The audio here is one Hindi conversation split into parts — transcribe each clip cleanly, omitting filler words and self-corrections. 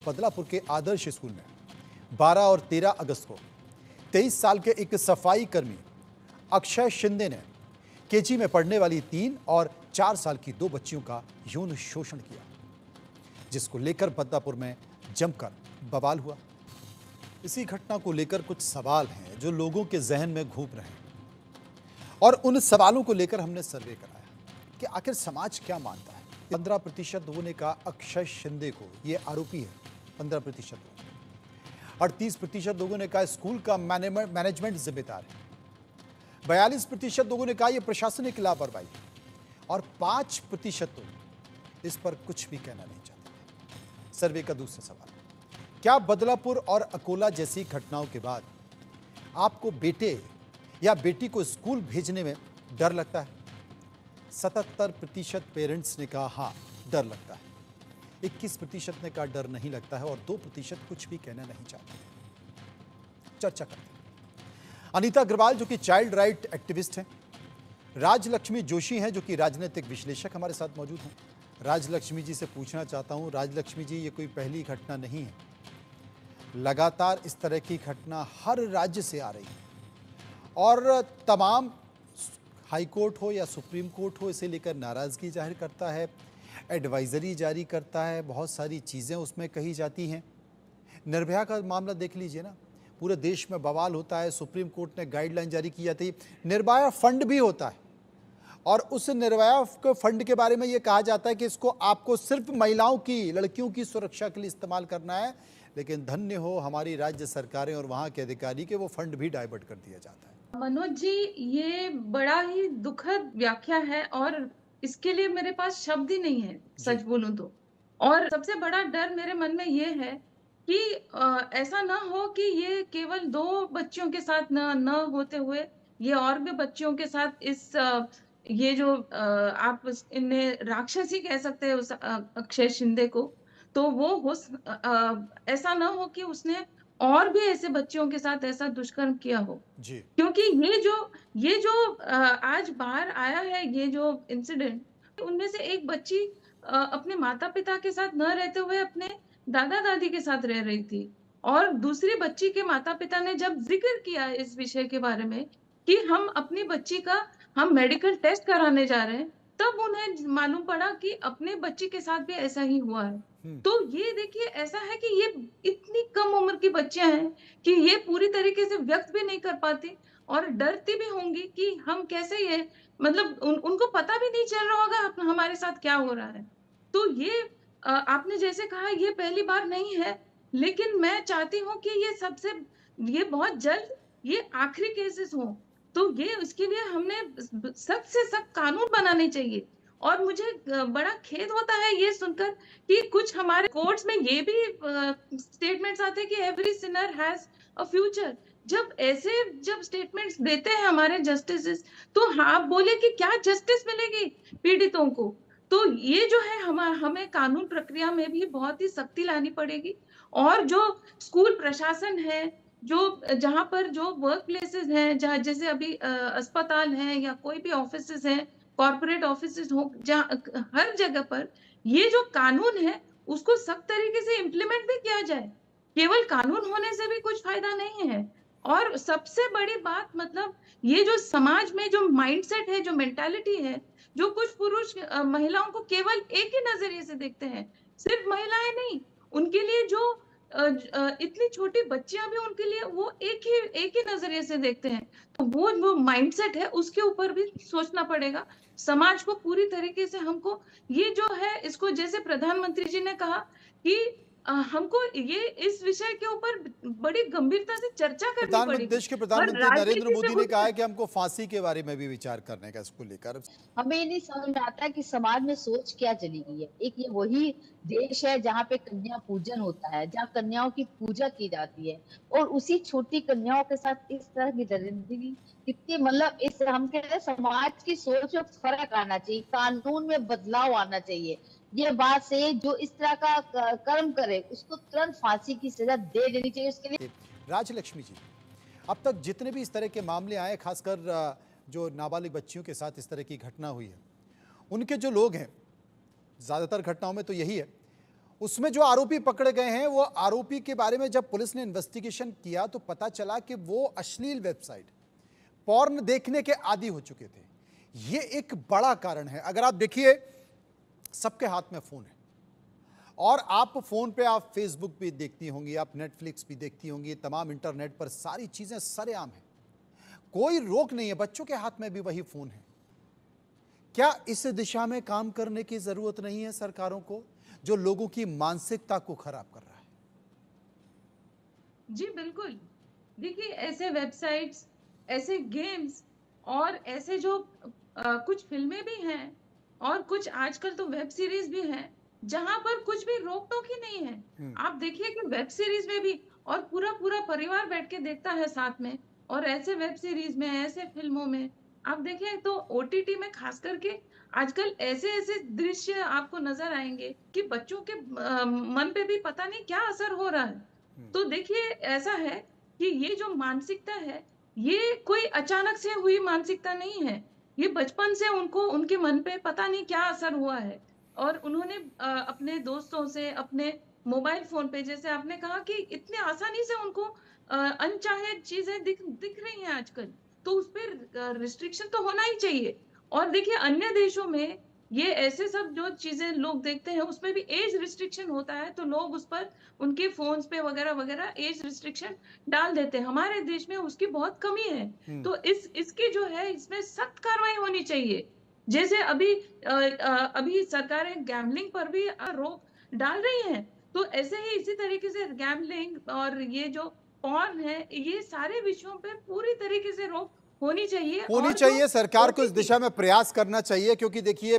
बदलापुर के आदर्श स्कूल में 12 और 13 अगस्त को 23 साल के एक सफाई कर्मी अक्षय शिंदे ने केजी में पढ़ने वाली 3 और 4 साल की 2 बच्चियों का यौन शोषण किया, जिसको लेकर बदलापुर में जमकर बवाल हुआ। इसी घटना को लेकर कुछ सवाल हैं जो लोगों के जहन में घूम रहे हैं और उन सवालों को लेकर हमने सर्वे कराया कि आखिर समाज क्या मानता है। 15% लोगों ने कहा अक्षय शिंदे को ये आरोपी है, 15%। 38% लोगों ने कहा स्कूल का मैनेजमेंट जिम्मेदार है। 42% लोगों ने कहा यह प्रशासनिक लापरवाही है और 5% लोग इस पर कुछ भी कहना नहीं चाहते। सर्वे का दूसरा सवाल, क्या बदलापुर और अकोला जैसी घटनाओं के बाद आपको बेटे या बेटी को स्कूल भेजने में डर लगता है? 77% पेरेंट्स ने कहा हाँ डर लगता है, 21% ने कहा डर नहीं लगता है और 2% कुछ भी कहना नहीं चाहते। चर्चा करते हैं। अनीता अग्रवाल जो कि चाइल्ड राइट एक्टिविस्ट हैं, राजलक्ष्मी जोशी हैं जो कि राजनीतिक विश्लेषक हमारे साथ मौजूद हैं। राजलक्ष्मी जी से पूछना चाहता हूं, राजलक्ष्मी जी ये कोई पहली घटना नहीं है, लगातार इस तरह की घटना हर राज्य से आ रही है और तमाम हाई कोर्ट हो या सुप्रीम कोर्ट हो इसे लेकर नाराज़गी जाहिर करता है, एडवाइजरी जारी करता है, बहुत सारी चीज़ें उसमें कही जाती हैं। निर्भया का मामला देख लीजिए ना, पूरे देश में बवाल होता है, सुप्रीम कोर्ट ने गाइडलाइन जारी की जाती है, निर्भया फंड भी होता है और उस निर्भया के फंड के बारे में ये कहा जाता है कि इसको आपको सिर्फ महिलाओं की, लड़कियों की सुरक्षा के लिए इस्तेमाल करना है, लेकिन धन्य हो हमारी राज्य सरकारें और वहाँ के अधिकारी के वो फंड भी डाइवर्ट कर दिया जाता है। मनोज जी, ये बड़ा ही दुखद व्याख्या है और इसके लिए मेरे पास शब्द ही नहीं है, सच बोलूं तो। और सबसे बड़ा डर मेरे मन में ये है कि ऐसा ना हो कि ये केवल 2 बच्चियों के साथ न होते हुए ये और भी बच्चियों के साथ ये जो आप इन्हें राक्षसी कह सकते हैं उस अक्षय शिंदे को, तो वो ऐसा ना हो कि उसने और भी ऐसे बच्चियों के साथ ऐसा दुष्कर्म किया हो। जी। क्योंकि ये जो आज बाहर आया है, ये जो इंसिडेंट, उनमें से एक बच्ची अपने माता-पिता के साथ न रहते हुए अपने दादा-दादी के साथ रह रही थी और दूसरी बच्ची के माता-पिता ने जब ज़िक्र किया इस विषय के बारे में कि हम अपनी बच्ची का हम मेडिकल टेस्ट कराने जा रहे हैं, तब उन्हें मालूम पड़ा कि अपने बच्ची के साथ भी ऐसा ही हुआ है। तो ये देखिए ऐसा है कि ये इतनी कम उम्र की बच्चियाँ हैं कि ये पूरी तरीके से व्यक्त भी नहीं कर पाती और डरती भी होंगी कि हम कैसे ये मतलब उनको पता भी नहीं चल रहा होगा हमारे साथ क्या हो रहा है। तो ये आपने जैसे कहा ये पहली बार नहीं है, लेकिन मैं चाहती हूँ कि ये बहुत जल्द ये आखिरी केसेस हों। तो ये उसके लिए हमने सख्त से सख्त कानून बनाने चाहिए और मुझे बड़ा खेद होता है ये सुनकर कि कुछ हमारे कोर्ट्स में ये भी स्टेटमेंट्स आते हैं कि every Sinner has a future. जब स्टेटमेंट्स देते हैं हमारे जस्टिसेस, तो हाँ, आप बोले कि क्या जस्टिस मिलेगी पीड़ितों को? तो ये जो है हमें कानून प्रक्रिया में भी बहुत ही सख्ती लानी पड़ेगी और जो स्कूल प्रशासन है, जहाँ पर जो वर्क प्लेसेस हैं, जहाँ जैसे अभी अस्पताल हैं या कोई भी ऑफिसेज़ हैं, कॉर्पोरेट ऑफिसेज़ हों, हर जगह पर ये जो कानून है, उसको सख्त तरीके से इम्प्लीमेंट भी किया जाए। केवल कानून होने से भी कुछ फ़ायदा नहीं है। और सबसे बड़ी बात मतलब ये जो समाज में जो माइंडसेट है, जो मेंटालिटी है, जो कुछ पुरुष महिलाओं को केवल एक ही नज़रिए से देखते हैं। सिर्फ़ महिलाएँ नहीं, उनके लिए जो इतनी छोटी बच्चियाँ भी उनके लिए वो एक ही नज़रिए से देखते हैं। तो वो जो माइंडसेट है उसके ऊपर भी सोचना पड़ेगा। समाज को पूरी तरीके से हमको ये जो है इसको जैसे प्रधानमंत्री जी ने कहा कि हमको ये इस विषय के ऊपर बड़ी गंभीरता से चर्चा करनी पड़ेगी देश के और प्रधानमंत्री नरेंद्र राजनीति से मोदी ने उठ कहा कर है कि हमको फांसी के बारे में भी विचार करने का इसको लेकर। हमें ये नहीं समझ में आता है कि समाज में सोच क्या चली गई है। एक ये वही देश है जहाँ पे कन्या पूजन होता है, जहाँ कन्याओं की पूजा की जाती है और उसी छोटी कन्याओं के साथ इस तरह की दरिंदगी कितनी मतलब इस हम कह रहे हैं समाज की सोच में फर्क आना चाहिए, कानून में बदलाव आना चाहिए। ये बात से जो इस तरह का कर्म करे उसको तुरंत फांसी की सजा दे देनी चाहिए। उसके लिए राजलक्ष्मी जी, अब तक जितने भी इस तरह के मामले आए, खासकर जो नाबालिग बच्चियों के साथ इस तरह की घटना हुई है, उनके जो लोग हैं, ज़्यादातर घटनाओं में तो यही है, उसमें जो आरोपी पकड़े गए हैं, वो आरोपी के बारे में जब पुलिस ने इन्वेस्टिगेशन किया तो पता चला कि वो अश्लील वेबसाइट, पॉर्न देखने के आदी हो चुके थे। ये एक बड़ा कारण है। अगर आप देखिए, सबके हाथ में फोन है और आप फोन पे आप फेसबुक भी देखती होंगी, आप नेटफ्लिक्स भी देखती होंगी, तमाम इंटरनेट पर सारी चीजें सरेआम है, कोई रोक नहीं है। बच्चों के हाथ में भी वही फोन है। क्या इस दिशा में काम करने की जरूरत नहीं है सरकारों को, जो लोगों की मानसिकता को खराब कर रहा है? जी बिल्कुल। देखिए, ऐसे वेबसाइट्स, ऐसे गेम्स और ऐसे जो कुछ फिल्में भी हैं और कुछ आजकल तो वेब सीरीज भी हैं, जहां पर कुछ भी रोक टोक ही नहीं है। आप देखिए कि वेब सीरीज में भी और पूरा पूरा परिवार बैठ के देखता है साथ में, और ऐसे वेब सीरीज में, ऐसे फिल्मों में आप देखें तो ओटीटी में खास करके आजकल ऐसे ऐसे दृश्य आपको नजर आएंगे कि बच्चों के मन पे भी पता नहीं क्या असर हो रहा है। तो देखिए, ऐसा है कि ये जो मानसिकता है, ये कोई अचानक से हुई मानसिकता नहीं है। ये बचपन से उनको उनके मन पे पता नहीं क्या असर हुआ है, और उन्होंने अपने दोस्तों से, अपने मोबाइल फोन पे, जैसे आपने कहा कि इतने आसानी से उनको अनचाहे चीजें दिख दिख रही हैं आजकल, तो उस पर रिस्ट्रिक्शन तो होना ही चाहिए। और देखिए, अन्य देशों में ये ऐसे सब जो चीजें लोग देखते हैं उसमें भी एज रिस्ट्रिक्शन होता है, तो लोग उस पर उनके फोन्स पे वगैरह वगैरह एज रिस्ट्रिक्शन डाल देते हैं। हमारे देश में उसकी बहुत कमी है। तो इसकी जो है, इसमें सख्त कार्रवाई होनी चाहिए। जैसे अभी सरकारें गैम्बलिंग पर भी रोक डाल रही हैं, तो ऐसे ही इसी तरीके से गैम्बलिंग और ये जो पॉर्न है, ये सारे विषयों पे पूरी तरीके से रोक होनी चाहिए। होनी और चाहिए, जो सरकार को इस ओटीटी दिशा में प्रयास करना चाहिए, क्योंकि देखिए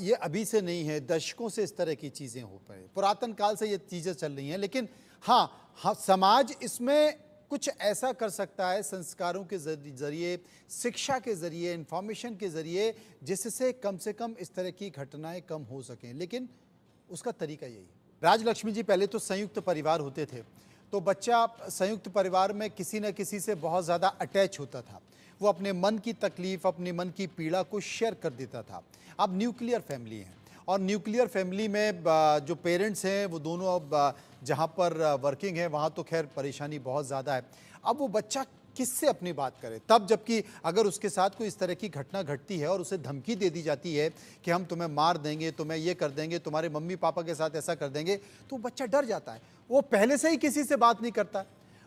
ये अभी से नहीं है, दशकों से इस तरह की चीजें हो पड़े, पुरातन काल से ये चीजें चल रही हैं। लेकिन हाँ, समाज इसमें कुछ ऐसा कर सकता है, संस्कारों के जरिए, शिक्षा के जरिए, इंफॉर्मेशन के जरिए, जिससे कम से कम इस तरह की घटनाएं कम हो सकें। लेकिन उसका तरीका यही है। राजलक्ष्मी जी, पहले तो संयुक्त परिवार होते थे, तो बच्चा संयुक्त परिवार में किसी न किसी से बहुत ज़्यादा अटैच होता था। वो अपने मन की तकलीफ़, अपने मन की पीड़ा को शेयर कर देता था। अब न्यूक्लियर फैमिली है, और न्यूक्लियर फैमिली में जो पेरेंट्स हैं वो दोनों अब जहाँ पर वर्किंग है, वहाँ तो खैर परेशानी बहुत ज़्यादा है। अब वो बच्चा किससे अपनी बात करे? तब जबकि अगर उसके साथ कोई इस तरह की घटना घटती है और उसे धमकी दे दी जाती है कि हम तुम्हें मार देंगे, तुम्हें ये कर देंगे, तुम्हारे मम्मी पापा के साथ ऐसा कर देंगे, तो बच्चा डर जाता है। वो पहले से ही किसी से बात नहीं करता,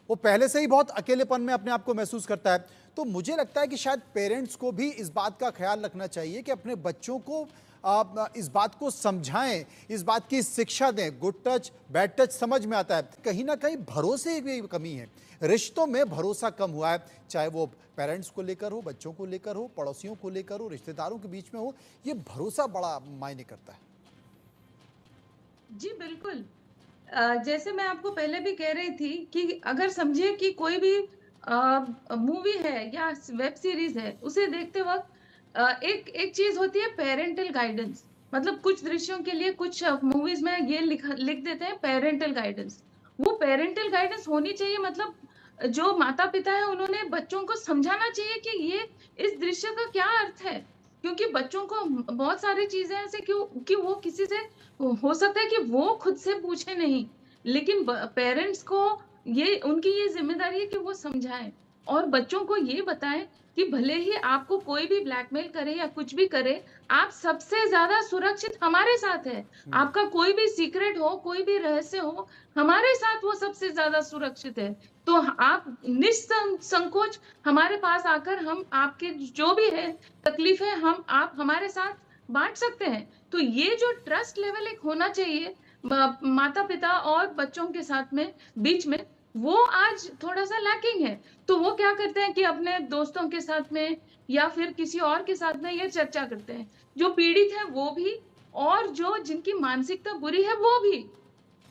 वो पहले से ही बहुत अकेलेपन में अपने आप को महसूस करता है। तो मुझे लगता है कि शायद पेरेंट्स को भी इस बात का ख्याल रखना चाहिए कि अपने बच्चों को आप इस बात को समझाएं, इस बात की शिक्षा दें। गुड टच, बैड टच समझ में आता है, कहीं ना कहीं भरोसे की कमी है, रिश्तों में भरोसा कम हुआ है, चाहे वो पेरेंट्स को लेकर हो, बच्चों को लेकर हो, पड़ोसियों को लेकर हो, रिश्तेदारों के बीच में हो। ये भरोसा बड़ा मायने करता है। जी बिल्कुल। जैसे मैं आपको पहले भी कह रही थी कि अगर समझिए कि कोई भी मूवी है या वेब सीरीज है, उसे देखते वक्त एक एक चीज होती है पेरेंटल गाइडेंस। मतलब कुछ दृश्यों के लिए कुछ मूवीज में ये लिख देते हैं पेरेंटल गाइडेंस। वो पेरेंटल गाइडेंस होनी चाहिए। मतलब जो माता पिता है उन्होंने बच्चों को समझाना चाहिए कि ये इस दृश्य का क्या अर्थ है, क्योंकि बच्चों को बहुत सारी चीजें ऐसे क्यों कि वो किसी से, हो सकता है कि वो खुद से पूछे नहीं, लेकिन पेरेंट्स को ये उनकी ये जिम्मेदारी है कि वो समझाएं और बच्चों को ये बताएं कि भले ही आपको कोई भी ब्लैकमेल करे या कुछ भी करे, आप सबसे ज्यादा सुरक्षित हमारे साथ है। आपका कोई भी सीक्रेट हो, कोई भी रहस्य हो, हमारे साथ वो सबसे ज्यादा सुरक्षित है। तो आप निसंकोच हमारे पास आकर हम आपके जो भी है तकलीफें आप हमारे साथ बांट सकते हैं। तो ये जो ट्रस्ट लेवल एक होना चाहिए माता पिता और बच्चों के साथ में बीच में, वो आज थोड़ा सा लैकिंग है। तो वो क्या करते हैं कि अपने दोस्तों के साथ में या फिर किसी और के साथ में ये चर्चा करते हैं, जो पीड़ित है वो भी और जो जिनकी मानसिकता बुरी है वो भी।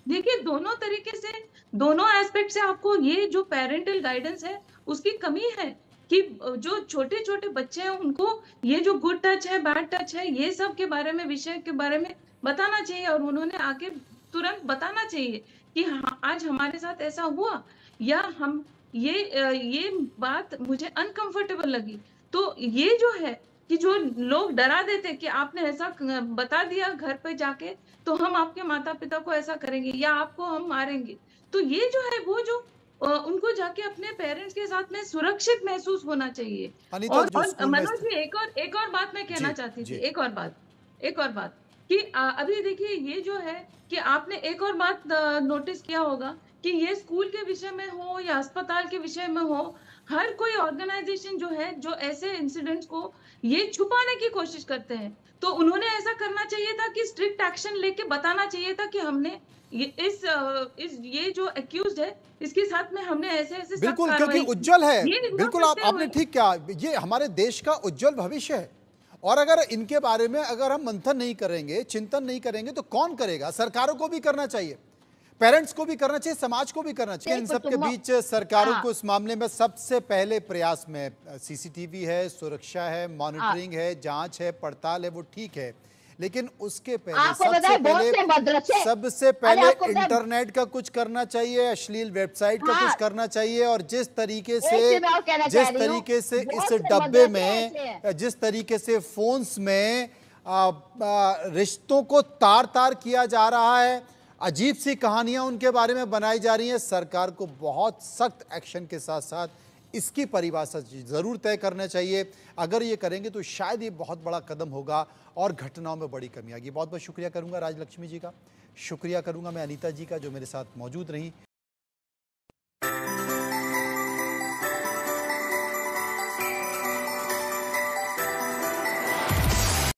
देखिए, दोनों तरीके से, दोनों एस्पेक्ट से आपको ये जो पेरेंटल गाइडेंस है उसकी कमी है कि जो छोटे छोटे बच्चे हैं उनको ये जो गुड टच है, बैड टच है, ये सब के बारे में, विषय के बारे में बताना चाहिए, और उन्होंने आके तुरंत बताना चाहिए कि हाँ, आज हमारे साथ ऐसा हुआ, या हम ये बात मुझे अनकंफर्टेबल लगी। तो ये जो है कि जो लोग डरा देते कि आपने ऐसा बता दिया घर पे जाके तो हम आपके माता-पिता को ऐसा करेंगे या आपको हम मारेंगे। तो ये जो है वो जो उनको जाके अपने पेरेंट्स के साथ में सुरक्षित महसूस होना चाहिए। अनीता जो और स्कूल में मनोज जी एक और बात मैं कहना जी, चाहती थी, जी। एक और बात कि अभी देखिए ये जो है कि आपने एक और बात नोटिस किया होगा कि ये स्कूल के विषय में हो या अस्पताल के विषय में हो, हर कोई ऑर्गेनाइज़ेशन जो है, जो ऐसे इंसिडेंट्स को ये छुपाने की कोशिश करते हैं। तो उन्होंने ऐसा करना चाहिए था कि स्ट्रिक्ट एक्शन लेके बताना चाहिए था कि हमने इस ये जो एक्यूज़्ड है, इसके साथ में हमने ऐसे-ऐसे सख्त बिल्कुल, क्योंकि कार्रवाई की। उज्जवल है। ये इग्नोर बिल्कुल, करते आपने हुए ठीक कहा। ये हमारे देश का उज्जवल भविष्य है और अगर इनके बारे में अगर हम मंथन नहीं करेंगे, चिंतन नहीं करेंगे तो कौन करेगा? सरकारों को भी करना चाहिए, पेरेंट्स को भी करना चाहिए, समाज को भी करना चाहिए। इन देखो सब के तुम बीच सरकारों हाँ को इस मामले में सबसे पहले प्रयास में सीसीटीवी है, सुरक्षा है, हाँ मॉनिटरिंग है, जाँच है, पड़ताल है, वो ठीक है। लेकिन उसके पहले आपको पता है बहुत से मदरसे, सबसे अरे पहले आपको पता है, इंटरनेट का कुछ करना चाहिए, अश्लील वेबसाइट का कुछ हाँ करना चाहिए और जिस तरीके एक चीज मैं और कहना चाह जिस रही हूँ, तरीके से बहुत इस से डब्बे मदरसे ऐसे हैं। में जिस तरीके से फोन्स में रिश्तों को तार तार किया जा रहा है, अजीब सी कहानियां उनके बारे में बनाई जा रही हैं। सरकार को बहुत सख्त एक्शन के साथ साथ इसकी परिभाषा जरूर तय करना चाहिए। अगर ये करेंगे तो शायद ये बहुत बड़ा कदम होगा और घटनाओं में बड़ी कमी आएगी। बहुत बहुत शुक्रिया करूंगा राजलक्ष्मी जी का, शुक्रिया करूंगा मैं अनीता जी का जो मेरे साथ मौजूद रही।